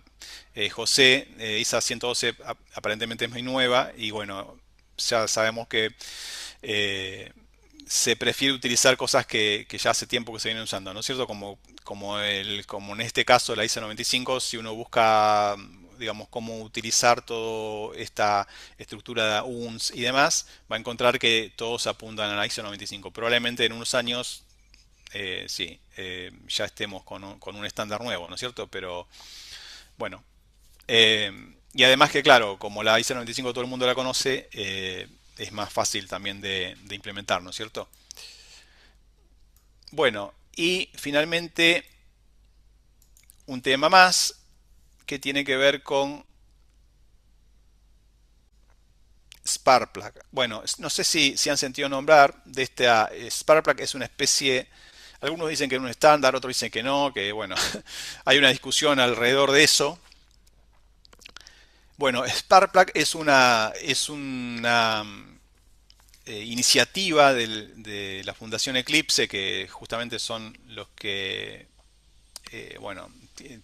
José, ISA 112 aparentemente es muy nueva y bueno, ya sabemos que eh, se prefiere utilizar cosas que ya hace tiempo que se vienen usando, ¿no es cierto? Como en este caso la ISA 95, si uno busca, digamos, cómo utilizar toda esta estructura de UNS y demás, va a encontrar que todos apuntan a la ISO 95. Probablemente en unos años sí, ya estemos con un estándar nuevo, ¿no es cierto? Pero bueno, y además que claro, como la ISO 95 todo el mundo la conoce, es más fácil también de implementar, ¿no es cierto? Bueno, y finalmente un tema más que tiene que ver con Sparkplug. Bueno, no sé si han sentido nombrar de esta Sparkplug, es una especie, algunos dicen que es un estándar, otros dicen que no, que bueno, hay una discusión alrededor de eso. Bueno, Sparkplug es una iniciativa de la Fundación Eclipse, que justamente son los que, bueno,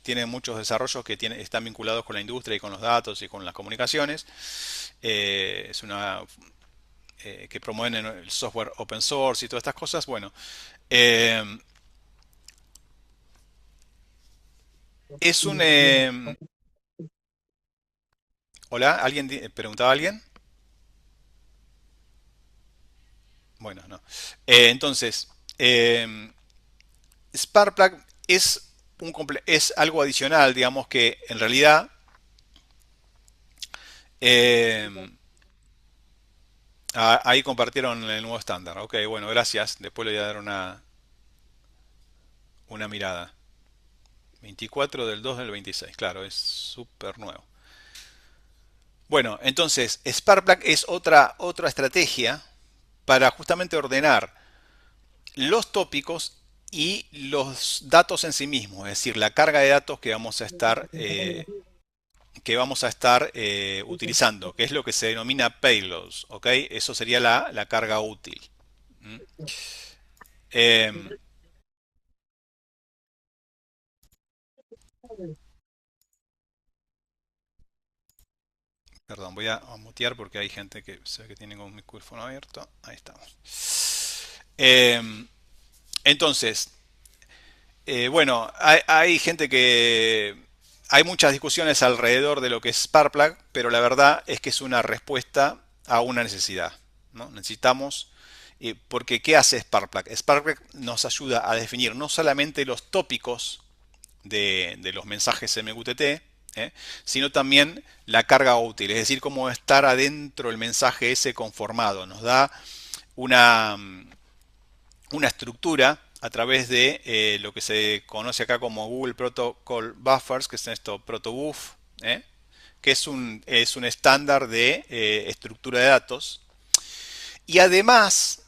tienen muchos desarrollos que están vinculados con la industria y con los datos y con las comunicaciones. Es una que promueven el software open source y todas estas cosas. Bueno, eh, es un... hola, ¿alguien preguntaba a alguien? Bueno, no. Entonces, Sparkplug es algo adicional, digamos que en realidad eh, ahí compartieron el nuevo estándar. Ok, bueno, gracias. Después le voy a dar una mirada. 24 del 2 del 26, claro, es súper nuevo. Bueno, entonces, Sparkplug es otra estrategia para justamente ordenar los tópicos y los datos en sí mismos, es decir, la carga de datos que vamos a estar utilizando, que es lo que se denomina payloads, ¿ok? Eso sería la carga útil. ¿Mm? Em, Perdón, voy a mutear porque hay gente que sé que tiene un micrófono abierto. Ahí estamos. Em, entonces, Bueno, hay gente que... Hay muchas discusiones alrededor de lo que es Sparkplug, pero la verdad es que es una respuesta a una necesidad, ¿no? Necesitamos... porque ¿qué hace Sparkplug? Sparkplug nos ayuda a definir no solamente los tópicos de los mensajes MQTT, ¿eh? Sino también la carga útil, es decir, cómo estar adentro el mensaje ese conformado. Nos da una, una estructura a través de lo que se conoce acá como Google Protocol Buffers, que es esto, protobuf, ¿eh? Que es un estándar de estructura de datos. Y además,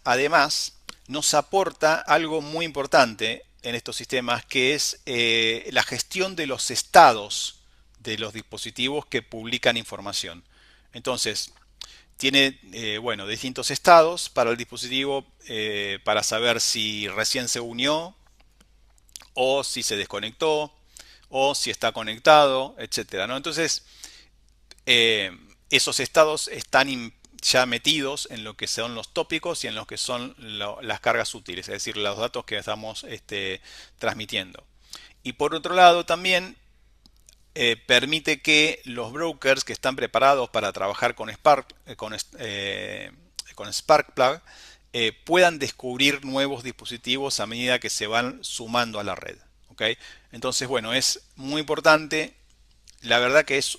nos aporta algo muy importante en estos sistemas, que es la gestión de los estados de los dispositivos que publican información. Entonces, tiene bueno, distintos estados para el dispositivo para saber si recién se unió o si se desconectó o si está conectado, etcétera, ¿no? Entonces, eh, esos estados están ya metidos en lo que son los tópicos y en lo que son las cargas útiles, es decir, los datos que estamos transmitiendo. Y por otro lado, también permite que los brokers que están preparados para trabajar con con Sparkplug puedan descubrir nuevos dispositivos a medida que se van sumando a la red. ¿Ok? Entonces, bueno, es muy importante. La verdad que es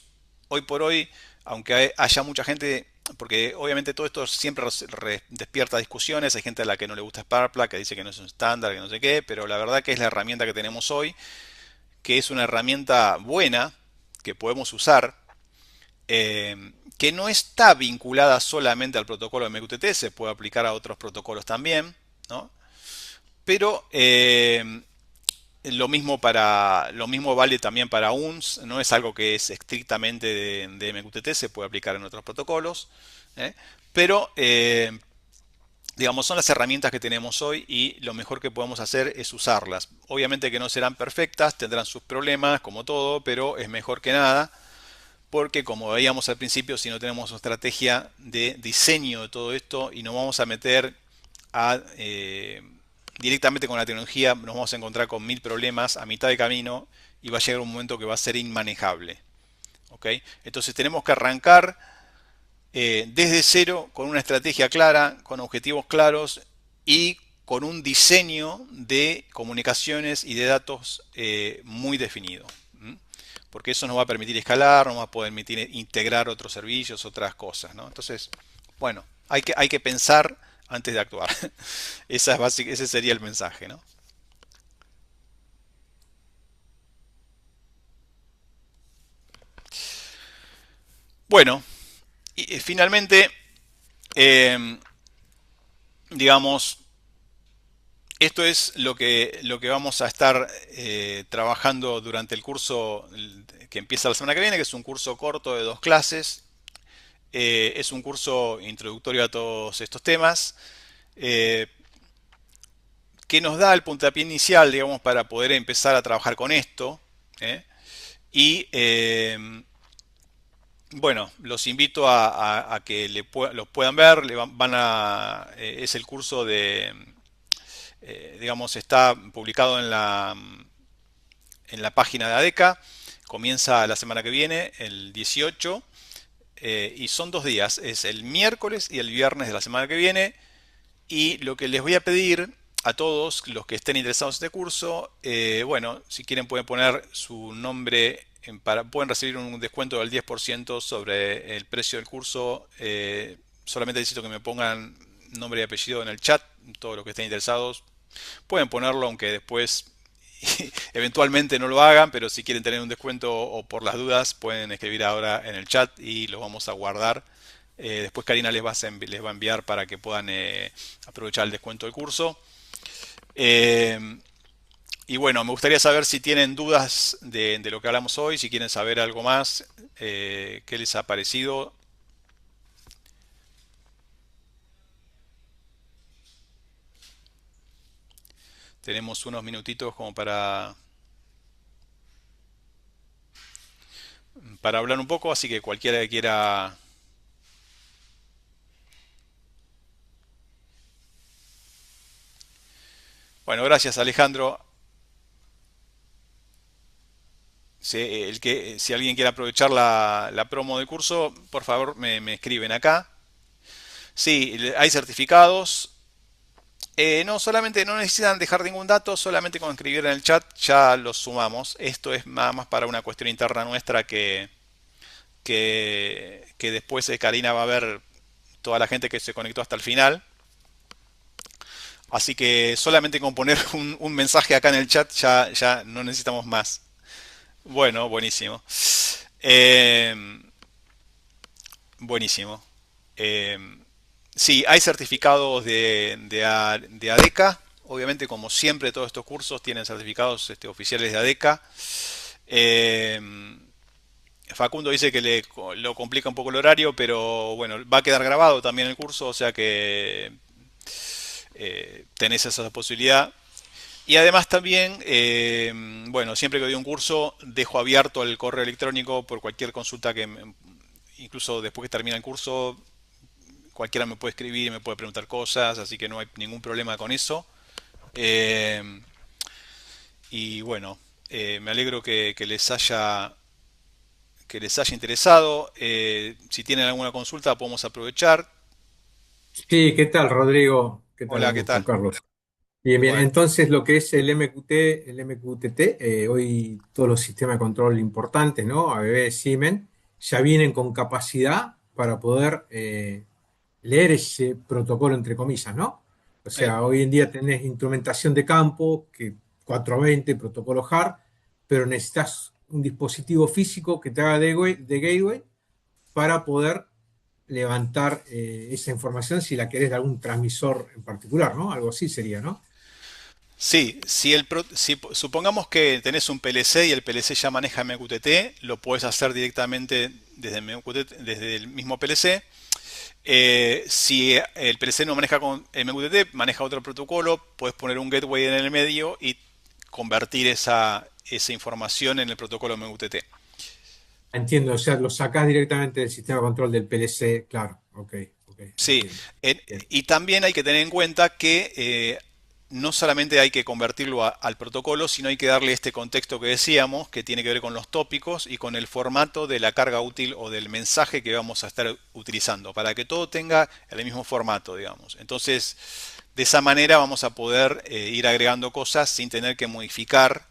hoy por hoy, aunque haya mucha gente, porque obviamente todo esto siempre despierta discusiones, hay gente a la que no le gusta Sparkplug, que dice que no es un estándar, que no sé qué, pero la verdad que es la herramienta que tenemos hoy, que es una herramienta buena que podemos usar, que no está vinculada solamente al protocolo de MQTT, se puede aplicar a otros protocolos también, ¿no? Pero lo mismo vale también para UNS, no es algo que es estrictamente de MQTT, se puede aplicar en otros protocolos, ¿eh? Pero digamos, son las herramientas que tenemos hoy y lo mejor que podemos hacer es usarlas. Obviamente que no serán perfectas, tendrán sus problemas, como todo, pero es mejor que nada, porque como veíamos al principio, si no tenemos una estrategia de diseño de todo esto y nos vamos a meter a, directamente con la tecnología, nos vamos a encontrar con mil problemas a mitad de camino y va a llegar un momento que va a ser inmanejable. ¿Ok? Entonces tenemos que arrancar desde cero, con una estrategia clara, con objetivos claros y con un diseño de comunicaciones y de datos muy definido. ¿Mm? Porque eso nos va a permitir escalar, nos va a permitir integrar otros servicios, otras cosas, ¿no? Entonces, bueno, hay que pensar antes de actuar. Ese sería el mensaje, ¿no? Bueno, y finalmente, eh, digamos, esto es lo que vamos a estar trabajando durante el curso que empieza la semana que viene, que es un curso corto de dos clases. Es un curso introductorio a todos estos temas, eh, que nos da el puntapié inicial, digamos, para poder empezar a trabajar con esto. ¿Eh? Y bueno, los invito a que los puedan ver. Es el curso de, digamos, está publicado en la página de ADECA. Comienza la semana que viene, el 18, y son dos días, es el miércoles y el viernes de la semana que viene. Y lo que les voy a pedir a todos los que estén interesados en este curso, bueno, si quieren pueden poner su nombre, pueden recibir un descuento del 10% sobre el precio del curso. Solamente necesito que me pongan nombre y apellido en el chat, todos los que estén interesados. Pueden ponerlo, aunque después eventualmente no lo hagan, pero si quieren tener un descuento o por las dudas, pueden escribir ahora en el chat y los vamos a guardar. Después Karina les va a enviar para que puedan aprovechar el descuento del curso. Eh, y bueno, me gustaría saber si tienen dudas de lo que hablamos hoy, si quieren saber algo más, qué les ha parecido. Tenemos unos minutitos como para hablar un poco, así que cualquiera que quiera... Bueno, gracias Alejandro. si alguien quiere aprovechar la promo del curso, por favor me escriben acá. Sí, hay certificados. No solamente no necesitan dejar ningún dato, solamente con escribir en el chat ya los sumamos. Esto es nada más para una cuestión interna nuestra que después Karina va a ver toda la gente que se conectó hasta el final. Así que solamente con poner un mensaje acá en el chat ya no necesitamos más. Bueno, buenísimo. Eh, buenísimo. Eh, sí, hay certificados de ADECA. Obviamente, como siempre, todos estos cursos tienen certificados oficiales de ADECA. Eh, Facundo dice que lo complica un poco el horario, pero bueno, va a quedar grabado también el curso, o sea que tenés esa posibilidad. Y además también, bueno, siempre que doy un curso, dejo abierto el correo electrónico por cualquier consulta incluso después que termina el curso, cualquiera me puede escribir y me puede preguntar cosas, así que no hay ningún problema con eso. Eh, y bueno, me alegro que les haya interesado. Si tienen alguna consulta, podemos aprovechar. Sí, ¿qué tal, Rodrigo? ¿Qué tal? Hola, Un ¿qué gusto, tal? Carlos. Bien, bien. Igual. Entonces, lo que es el MQT, el MQTT, hoy todos los sistemas de control importantes, ¿no? ABB, Siemens, ya vienen con capacidad para poder leer ese protocolo, entre comillas, ¿no? O Eh, sea, hoy en día tenés instrumentación de campo, que 420, protocolo HART, pero necesitas un dispositivo físico que te haga de gateway para poder levantar esa información si la querés de algún transmisor en particular, ¿no? Algo así sería, ¿no? Sí, si supongamos que tenés un PLC y el PLC ya maneja MQTT, lo puedes hacer directamente desde MQTT, desde el mismo PLC. Si el PLC no maneja con MQTT, maneja otro protocolo, puedes poner un gateway en el medio y convertir esa información en el protocolo MQTT. Entiendo, o sea, lo sacás directamente del sistema de control del PLC, claro, ok, ok, Sí, entiendo. Bien. y también hay que tener en cuenta que no solamente hay que convertirlo al protocolo, sino hay que darle este contexto que decíamos, que tiene que ver con los tópicos y con el formato de la carga útil o del mensaje que vamos a estar utilizando, para que todo tenga el mismo formato, digamos. Entonces, de esa manera vamos a poder ir agregando cosas sin tener que modificar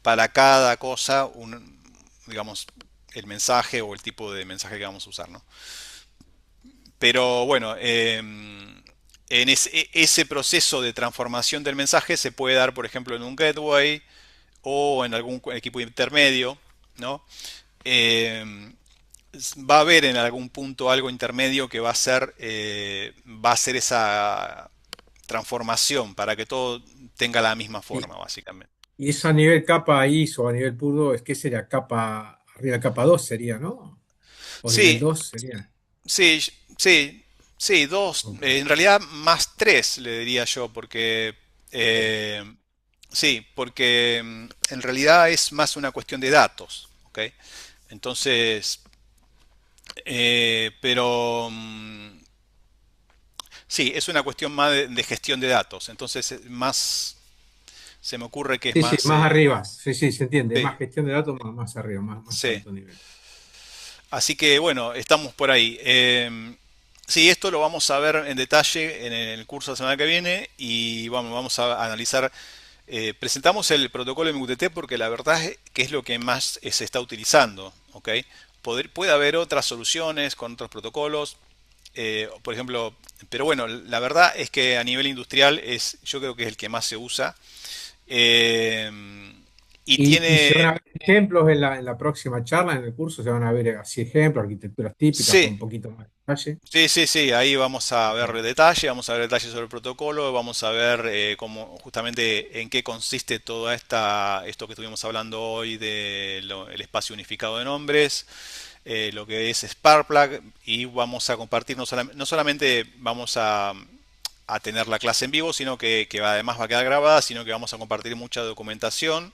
para cada cosa, digamos, el mensaje o el tipo de mensaje que vamos a usar, ¿no? Pero bueno, ese proceso de transformación del mensaje se puede dar, por ejemplo, en un gateway o en algún equipo intermedio, ¿no? Eh, Va a haber en algún punto algo intermedio que va a ser esa transformación para que todo tenga la misma Y, forma, básicamente. y eso a nivel capa ISO o a nivel puro, es que sería capa, arriba capa 2 sería, ¿no? O nivel Sí, 2 sería. sí, sí, sí, dos, Ok, en realidad más tres le diría yo, porque ok. eh, sí, porque en realidad es más una cuestión de datos, ¿ok? Entonces, pero sí, es una cuestión más de gestión de datos. Entonces, más se me ocurre que es Sí, sí, más, más arriba, sí, sí, se entiende, sí, más gestión de datos, más arriba, más sí. alto nivel. Así que bueno, estamos por ahí. Sí, esto lo vamos a ver en detalle en el curso de la semana que viene y vamos a analizar. Presentamos el protocolo MQTT porque la verdad es que es lo que más se está utilizando, ¿ok? Puede haber otras soluciones con otros protocolos, por ejemplo, pero bueno, la verdad es que a nivel industrial yo creo que es el que más se usa. eh, y Y se van a tiene, ver ejemplos en la próxima charla, en el curso, se van a ver así ejemplos, arquitecturas típicas con sí, un poquito más de detalle. sí, sí, sí, ahí vamos a Ok. ver detalle, vamos a ver detalle sobre el protocolo, vamos a ver cómo, justamente en qué consiste esto que estuvimos hablando hoy del espacio unificado de nombres, lo que es Sparkplug y vamos a compartir, no solamente vamos a tener la clase en vivo, sino que además va a quedar grabada, sino que vamos a compartir mucha documentación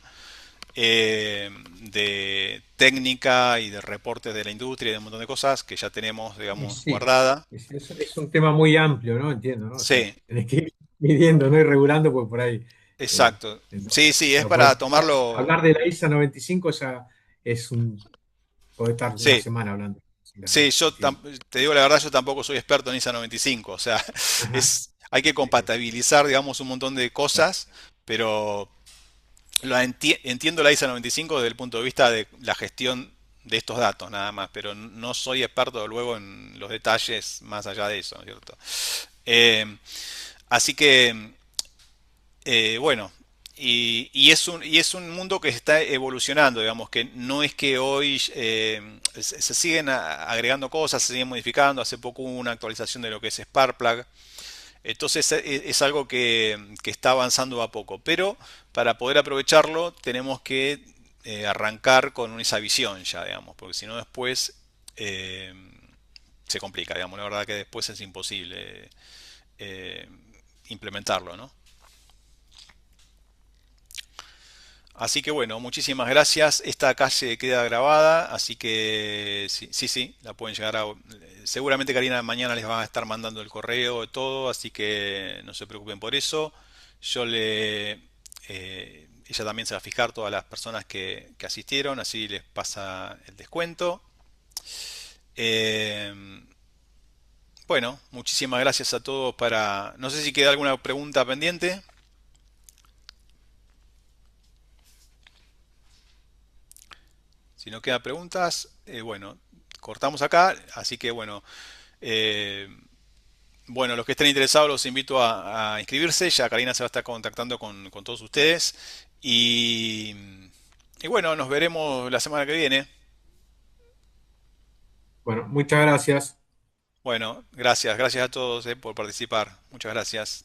de técnica y de reportes de la industria y de un montón de cosas que ya tenemos, digamos, Sí, guardada. es un tema muy amplio, ¿no? Entiendo, ¿no? O sea, Sí, tenés que ir midiendo, ¿no? Y regulando, por ahí. exacto. Sí, Entonces, sí, es claro, para porque tomarlo. hablar de la ISA 95 ya es puede estar una Sí, semana hablando. sí, Sí. te digo la verdad, yo tampoco soy experto en ISA 95. O sea, Ajá. hay que compatibilizar, digamos, un montón de Claro. cosas, pero entiendo la ISA 95 desde el punto de vista de la gestión de estos datos, nada más, pero no soy experto luego en los detalles más allá de eso, ¿no es cierto? Eh, Así que, bueno, y es un mundo que está evolucionando, digamos, que no es que hoy se siguen agregando cosas, se siguen modificando. Hace poco hubo una actualización de lo que es Sparkplug. Entonces es algo que está avanzando a poco, pero para poder aprovecharlo tenemos que arrancar con esa visión ya, digamos, porque si no después eh, se complica, digamos. La verdad que después es imposible eh, implementarlo, ¿no? Así que bueno, muchísimas gracias. Esta calle queda grabada, así que sí, sí, sí, la pueden llegar a... Seguramente Karina mañana les va a estar mandando el correo, todo, así que no se preocupen por eso. Yo le... ella también se va a fijar todas las personas que asistieron, así les pasa el descuento. Eh, bueno, muchísimas gracias a todos para... No sé si queda alguna pregunta pendiente. Si no quedan preguntas, bueno, cortamos acá. Así que bueno, eh, bueno, los que estén interesados los invito a inscribirse. Ya Karina se va a estar contactando con todos ustedes. Y, y bueno, nos veremos la semana que viene. Bueno, muchas gracias. Bueno, gracias, gracias a todos por participar. Muchas gracias.